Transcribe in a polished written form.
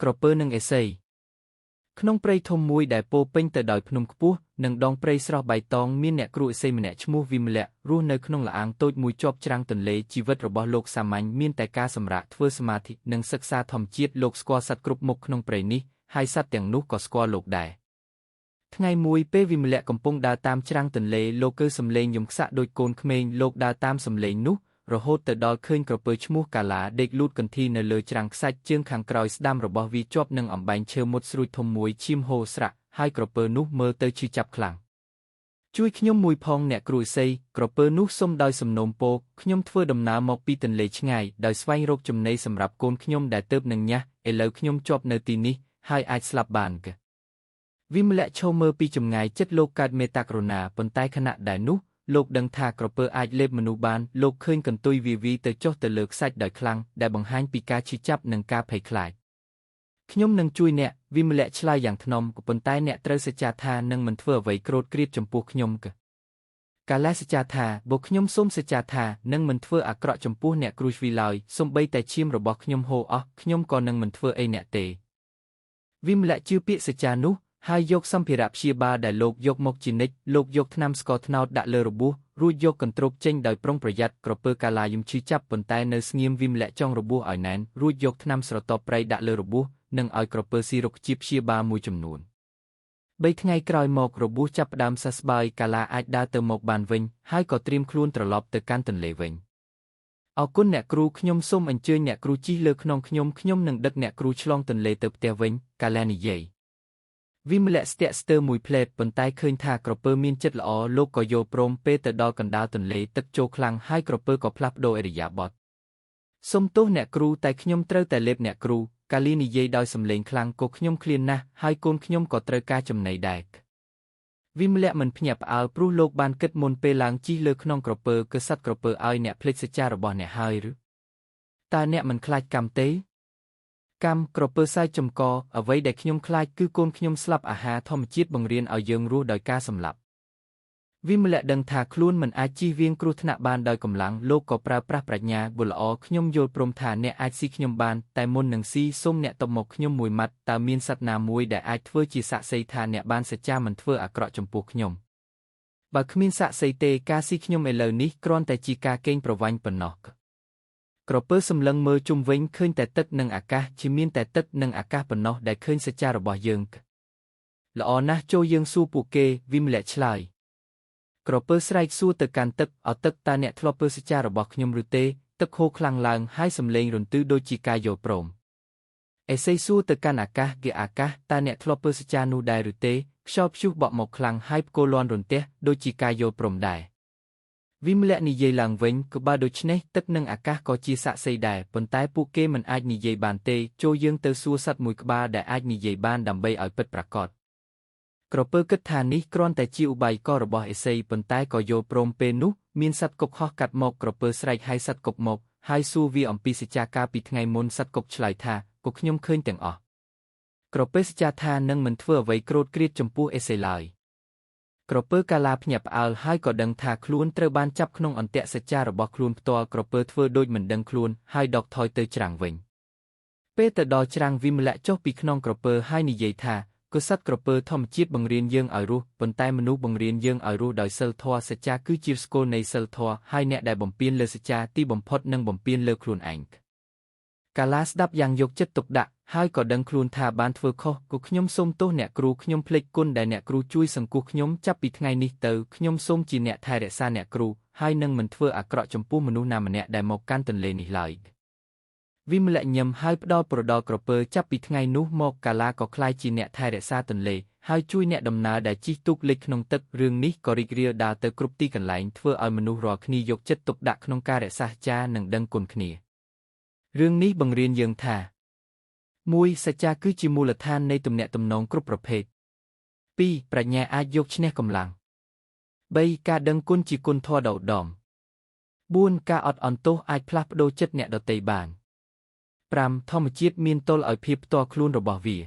ក្រពើនិងអេសីក្នុងព្រៃធំមួយដែលពោពេញទៅដោយភ្នំខ្ពស់និងដងព្រៃស្រស់បៃតងមានអ្នកគ្រូឥសីម្នាក់ឈ្មោះវិមលៈរស់នៅក្នុងល្អាងតូចមួយជាប់ច្រាំងទន្លេជីវិតរបស់លោកសាមញ្ញមានតែការសម្រាកធ្វើសមាធិនិងសិក្សាធម្មជាតិលោកស្គាល់សត្វគ្រប់មុខក្នុងព្រៃនេះហើយសត្វទាំងនោះក៏ស្គាល់លោកដែរថ្ងៃមួយពេលវិមលៈកំពុងដើរតាមច្រាំងទន្លេលោកគឺសំឡេងយំខ្សាក់ដូចកូនក្មេងលោកដើរតាមសំឡេងនោះរហូតទៅដល់ឃើញក្រពើឈ្មោះកាឡាដេកលូតកន្ធីនៅលើច្រាំងខ្សាច់ជើងខាងក្រោយស្ដាំរបស់វាជាប់នឹងអំបែងឈើមុតស្រួចធំមួយឈាមហូរស្រាក់ហើយក្រពើនោះមើលទៅឈឺចាប់ខ្លាំងជួយខ្ញុំមួយផងអ្នកគ្រូឥសីក្រពើនោះសុំដោយសំណូមពរខ្ញុំធ្វើដំណើរមកពីទន្លេឆ្ងាយដោយស្វែងរកចំណីសម្រាប់កូនខ្ញុំដែលទើបនឹងញាស់ឥឡូវខ្ញុំជាប់នៅទីនេះហើយអាចស្លាប់បានកវិមលៈឈរមើលពីចម្ងាយចិត្តលោកកើតមេត្តាករុណាប៉ុន្តែខណៈដែលនោះលោកដឹងថាក្រពើអាចលេបមនុស្សបានលោកឃើញកន្ទុយវាទៅចុះទៅលើខ្សាច់ដោយខ្លាំងដែលបង្ហាញពីការឈឺចាប់និងការភ័យខ្លាចខ្ញុំនឹងជួយអ្នកវិមលៈឆ្លើយយ៉ាងថ្នមប៉ុន្តែអ្នកត្រូវសច្ចាថានឹងមិនធ្វើអ្វីក្រោធគ្រាតចំពោះខ្ញុំកាលៈសច្ចាថាបើខ្ញុំសូមសច្ចាថានឹងមិនធ្វើអាក្រក់ចំពោះអ្នកគ្រូវីឡើយសូម្បីតែឈាមរបស់ខ្ញុំហូរអស់ខ្ញុំក៏នឹងមិនធ្វើអីអ្នកទេវិមលៈជឿពាក្យសច្ចានោះហើយយកសម្ភារៈព្យាបាលដែលលោកយកមកជានិច្ចលោកយកថ្នាំស្ករត្នោតដាក់លើរបួសរួចយកកន្ទ្រកចេញដោយប្រុងប្រយ័ត្នក្រពើកាឡាយំឈឺចាប់ប៉ុន្តែនៅស្ងៀមវិមលៈចង់របួសឲ្យណែនរួចយកថ្នាំស្រទាប់ព្រៃដាក់លើរបួសនិងឲ្យក្រពើស៊ីរុក្ខជាតិព្យាបាលមួយចំនួន3ថ្ងៃក្រោយមករបួសចាប់ផ្ដើមសះស្បើយកាឡាអាចដើរទៅមកបានវិញហើយក៏ត្រៀមខ្លួនត្រឡប់ទៅកាន់ទន្លេវិញអរគុណអ្នកគ្រូខ្ញុំសូមអញ្ជើញអ្នកគ្រូជិះលើខ្នងខ្ញុំនឹងដឹកអ្នកគ្រូឆ្លងទន្លេទៅផ្ទះវិញកាឡានិយាយវិមលៈស្ទាក់ស្ទើរមួយផ្លែតប៉ុន្តែឃើញថាក្រពើមានចិត្តល្អលោកក៏យល់ព្រមពេលទៅដល់កណ្ដាលទន្លេទឹកចូលខ្លាំងហើយក្រពើក៏ផ្លាស់ប្ដូរឥរិយាបថសុំទោសអ្នកគ្រូតែខ្ញុំត្រូវតែលេបអ្នកគ្រូកាលីនិយាយដោយសំឡេងខ្លាំងក៏ខ្ញុំឃ្លានណាស់ហើយកូនខ្ញុំក៏ត្រូវការចំណីដែរវិមលៈមិនភ្ញាក់ផ្អើលព្រោះលោកបានគិតមុនពេលឡើងជិះលើខ្នងក្រពើគឺសត្វក្រពើឲ្យអ្នកភ្លេចសច្ចារបស់អ្នកហើយឬតើអ្នកមិនខ្លាចកម្មទេកម្មក្រពើសាយចំកអ្វីដែលខ្ញុំខ្លាចគឺកូនខ្ញុំស្លាប់អាហារធម្មជាតិបង្រៀនឲ្យយើងរស់ដោយការសម្លាប់វិមលៈដឹងថាខ្លួនមិនអាចជៀសវាងគ្រោះថ្នាក់បានដោយកម្លាំងលោកក៏ប្រើប្រាស់ប្រាជ្ញាបុល្អខ្ញុំយល់ព្រមថាអ្នកអាចស៊ីខ្ញុំបានតែមុននឹងស៊ីសូមអ្នកតបមកខ្ញុំមួយម៉ាត់តើមានសត្វណាមួយដែលអាចធ្វើជាសាក្សីថាអ្នកបានសច្ចាមិនធ្វើអាក្រក់ចំពោះខ្ញុំបើគ្មានសាក្សីទេការស៊ីខ្ញុំឥឡូវនេះគ្រាន់តែជាការកេងប្រវ័ញ្ចប៉ុណ្ណោះក្រពើសម្លឹងមើលជុំវិញឃើញតែទឹកនិងអាកាសជាមានតែទឹកនិងអាកាសប៉ុណ្ណោះដែលឃើញសច្ចារបស់យើងល្អណាស់ចូលយើងសួរពួកគេវិមលៈឆ្លើយក្រពើស្រែកសួរទៅកាន់ទឹកអោទឹកតើអ្នកធ្លាប់ពើសច្ចារបស់ខ្ញុំឬទេទឹកហូរខ្លាំងឡើងហើយសំឡេងរន្ទឺដូចជាការយល់ព្រមអេសីសួរទៅកាន់អាកាសអាកាសតើអ្នកធ្លាប់ពើសច្ចានោះដែរឬទេខ្យល់ព្យុះបក់មកខ្លាំងហើយផ្គរលាន់រន្ទះដូចជាការយល់ព្រមដែរវិមលៈនិយាយឡើងវិញក៏បើដូច្នេះទឹកនិងអាកាសក៏ជាសាក្សីដែរប៉ុន្តែពួកគេមិនអាចនិយាយបានទេចូលយើងទៅសួរសត្វមួយក្បាលដែលអាចនិយាយបានដើម្បីឲ្យពិតប្រាកដក្រពើគិតថានេះគ្រាន់តែជាឧបាយកលរបស់ឥសីប៉ុន្តែក៏យល់ព្រមពេលនោះមានសត្វកុកហោះកាត់មកក្រពើស្រែកហើយសត្វកុកមកហើយសួរវាអំពីសច្ចាកាលពីថ្ងៃមុនសត្វកុកឆ្លើយថាក៏ខ្ញុំឃើញទាំងអស់ក្រពើសច្ចាថានឹងមិនធ្វើអ្វីក្រោធគ្រាតចំពោះឥសីឡើយក្រពើកាឡាភ្ញាក់ផ្អើលហើយក៏ដឹងថាខ្លួនត្រូវបានចាប់ក្នុងអន្ទាក់សច្ចារបស់ខ្លួនផ្ទាល់ក្រពើធ្វើដូចមិនដឹងខ្លួនហើយដកថយទៅច្រាំងវិញពេលទៅដល់ច្រាំងវិមលៈចុះពីខ្នងក្រពើហើយនិយាយថាក៏សត្វក្រពើធម្មជាតិបង្រៀនយើងឲ្យរស់ប៉ុន្តែមនុស្សបង្រៀនយើងឲ្យរស់ដោយសិលធម៌សច្ចាគឺជាស្គលនៃសិលធម៌ហើយអ្នកដែលបំពានលើសច្ចាទីបំផុតនឹងបំពានលើខ្លួនឯងកាឡាស្ដាប់យ៉ាងយកចិត្តទុកដាក់ហើយក៏ដឹងខ្លួនថាបានធ្វើខុសក៏ខ្ញុំសូមទោសអ្នកគ្រូខ្ញុំភ្លេចគុណដែលអ្នកគ្រូជួយសង្គ្រោះខ្ញុំចាប់ពីថ្ងៃនេះទៅខ្ញុំសូមជាអ្នកថែរក្សាអ្នកគ្រូហើយនឹងមិនធ្វើអាក្រក់ចំពោះមនុស្សណាម្នាក់ដែលមកកាន់ទន្លេនេះឡើយវិមលៈញឹមហើយផ្ដល់ប្រដៅក្រពើចាប់ពីថ្ងៃនោះមកកាឡាក៏ក្លាយជាអ្នកថែរក្សាទន្លេហើយជួយអ្នកដំណើរដែលជិះទូកលិចក្នុងទឹករឿងនេះក៏រីករាលដាលទៅគ្រប់ទីកន្លែងធ្វើឲ្យមនុស្សរាល់គ្នាយកចិត្តទុកដាក់ក្នុងការរក្សាសច្ចានិងដឹងគុណគ្នារឿងនេះបង្រៀនយើងថា 1. សច្ចាគឺជាមូលដ្ឋាននៃទំនាក់ទំនងគ្រប់ប្រភេទ 2. ប្រាជ្ញាអាចយកឈ្នះកម្លាំង 3. ការដឹងគុណជាគុណធម៌ដ៏ឧត្តម 4. ការអត់អន់ទោសអាចផ្លាស់ប្ដូរចិត្តអ្នកដទៃបាន 5. ធម្មជាតិមានទល់ឲ្យភាពផ្ទាល់ខ្លួនរបស់វា